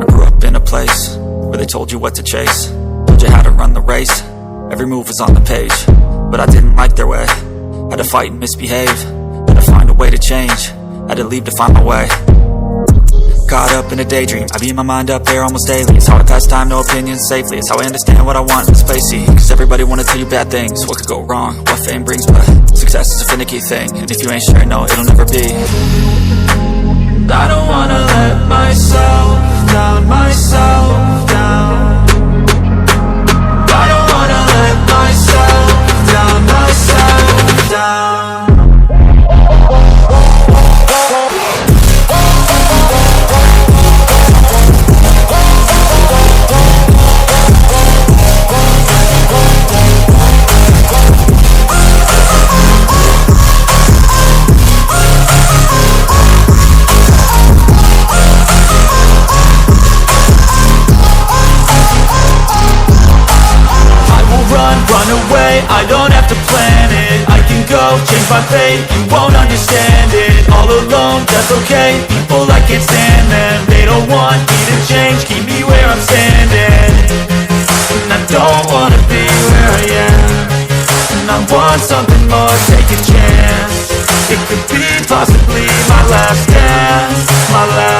grew up in a place where they told you what to chase, told you how to run the race. Every move was on the page, but I didn't like their way. Had to fight and misbehave, had to find a way to change, had to leave to find my way. Caught up in a daydream, I beat my mind up there almost daily. It's how I pass time, no opinions safely. It's how I understand what I want in this place, see. Cause everybody wanna tell you bad things, what could go wrong, what fame brings. But success is a finicky thing, and if you ain't sure, no, it'll never be. I don't wanna let myself down, myself down. I don't wanna let myself down, myself down. Run away, I don't have to plan it. I can go, change my fate, you won't understand it. All alone, that's okay, people I can't stand them. They don't want me to change, keep me where I'm standing. And I don't wanna be where I am, and I want something more, take a chance. It could be possibly my last dance, my last